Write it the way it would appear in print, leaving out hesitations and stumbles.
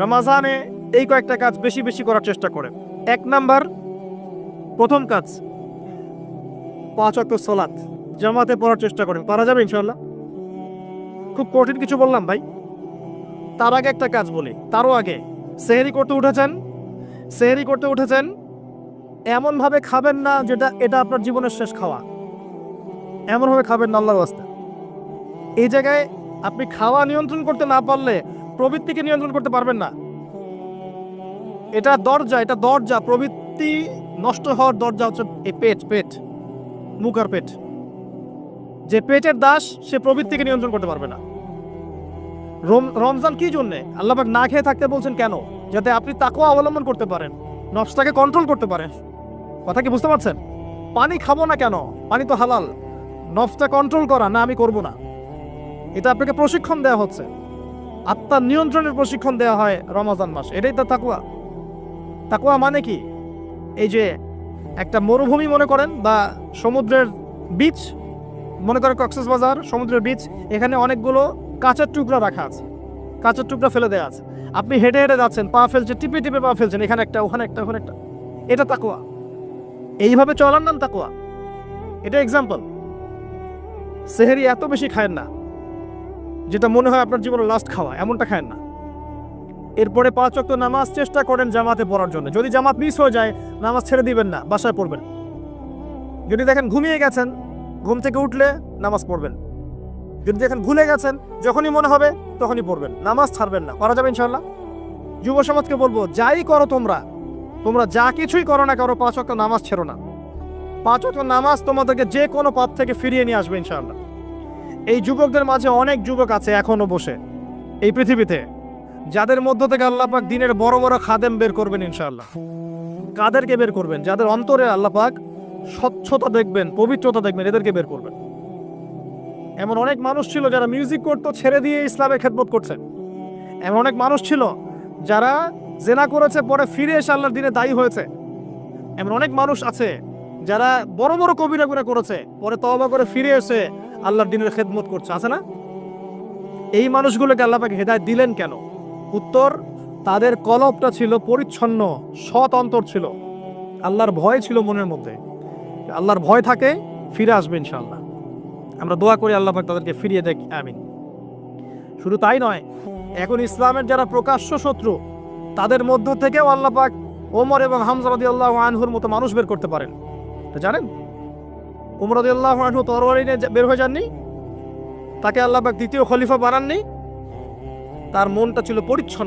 রমজানে এই কয়েকটা কাজ বেশি বেশি করার চেষ্টা করেন। 1 নাম্বার, প্রথম কাজ 5 ওয়াক্ত সালাত জামাতে পড়ার চেষ্টা করেন। পারা যাবে ইনশাআল্লাহ? খুব কঠিন কিছু বললাম ভাই? তার আগে একটা কাজ বলি, তারও আগে সেহরি করতে উঠেছেন এমনভাবে খাবেন না যেটা এটা আপনার জীবনের শেষ খাওয়া। এমনভাবে খাবেন না আল্লাহর ওয়াস্তে। এই জায়গায় আপনি খাওয়া নিয়ন্ত্রণ করতে না পারলে প্রবৃত্তিকে নিয়ন্ত্রণ করতে পারবেন না। এটা দরজা। প্রবৃত্তি নষ্ট হওয়ার দরজা হচ্ছে এই পেট, মুখ আর পেট। যে পেটের দাস সে প্রবৃত্তিকে নিয়ন্ত্রণ করতে পারবে না। রমজান কি জন্যে আল্লাহ পাক না খেয়ে থাকতে বলছেন কেন? যাতে আপনি তাকওয়া অবলম্বন করতে পারেন, নফসটাকে কন্ট্রোল করতে পারেন। কথা কি বুঝতে পারছেন? পানি খাবো না কেন? পানি তো হালাল। নফসটা কন্ট্রোল করা, না আমি করব না, এটা আপনাকে প্রশিক্ষণ দেওয়া হচ্ছে। আত্মার নিয়ন্ত্রণের প্রশিক্ষণ দেওয়া হয় রমজান মাস। এটাই তো তাকওয়া। তাকওয়া মানে কি? এই যে একটা মরুভূমি মনে করেন, বা সমুদ্রের বিচ মনে করেন, কক্সবাজার সমুদ্রের বিচ, এখানে অনেকগুলো কাঁচের টুকরা রাখা আছে, কাঁচের টুকরা ফেলে দেওয়া আছে। আপনি হেঁটে হেঁটে যাচ্ছেন, পা ফেলছেন, টিপে টিপে পা ফেলছেন, এখানে একটা, ওখানে একটা, ওখানে একটা। এটা তাকওয়া। এইভাবে চলার নাম তাকওয়া। এটা এক্সাম্পল। সেহরি এত বেশি খায়েন না যেটা মনে হয় আপনার জীবনের লাস্ট খাওয়া, এমনটা খায়েন না। এরপরে 5 ওয়াক্ত নামাজ চেষ্টা করেন জামাতে পড়ার জন্য। যদি জামাত মিস হয়ে যায়, নামাজ ছেড়ে দিবেন না, বাসায় পড়বেন। যদি দেখেন ঘুমিয়ে গেছেন, ঘুম থেকে উঠলে নামাজ পড়বেন। যদি দেখেন ভুলে গেছেন, যখনই মনে হবে তখনই পড়বেন, নামাজ ছাড়বেন না। করা যাবে ইনশাআল্লাহ? যুব সমাজকে বলবো, যাই করো তোমরা যা কিছুই করো না করো, 5 ওয়াক্ত নামাজ ছেড়ো না। 5 ওয়াক্ত নামাজ তোমাদেরকে যে কোনো পাপ থেকে ফিরিয়ে নিয়ে আসবে ইনশাআল্লাহ। এই যুবকদের মাঝে অনেক যুবক আছে এখনো বসে এই পৃথিবীতে, যাদের মধ্য থেকে আল্লাহ পাক দিনের বড় বড় খাদেম বের করবেন ইনশাআল্লাহ। কাদেরকে বের করবেন? যাদের অন্তরে আল্লাহ পাক স্বচ্ছতা দেখবেন, পবিত্রতা দেখবেন, এদেরকে বের করবেন। এমন অনেক মানুষ ছিল যারা মিউজিক করতো, ছেড়ে দিয়ে ইসলামের খেদমত করছে। এমন অনেক মানুষ ছিল যারা জেনা করেছে, পরে ফিরে এসে আল্লাহর দিনে দায়ী হয়েছে। এমন অনেক মানুষ আছে যারা বড় বড় কবিরা গুনাহ করেছে, পরে তওবা করে ফিরে এসে আল্লাহর দিনের খেদমত করছে, আছে না? এই মানুষগুলোকে আল্লাহ পাক হেদায়েত দিলেন কেন? উত্তর, তাদের কলবটা ছিল পরিচ্ছন্ন, সৎ অন্তর ছিল, আল্লাহর ভয় ছিল মনের মধ্যে। আল্লাহর ভয় থাকে, ফিরে আসবে ইনশাআল্লাহ। আমরা দোয়া করি আল্লাহ পাক তাদেরকে ফিরিয়ে দেখ, আমিন। শুধু তাই নয়, এখন ইসলামের যারা প্রকাশ্য শত্রু, তাদের মধ্য থেকেও আল্লাহ পাক ওমর এবং হামজা রাদিয়াল্লাহু আনহুর মতো মানুষ বের করতে পারেন। তো জানেন, ওমর রাদিয়াল্লাহু আনহু তরবারি নিয়ে বের হয়ে যাননি, তাকে আল্লাহ পাক দ্বিতীয় খলিফা বানাননি, তার মনটা ছিল পরিচ্ছন্ন।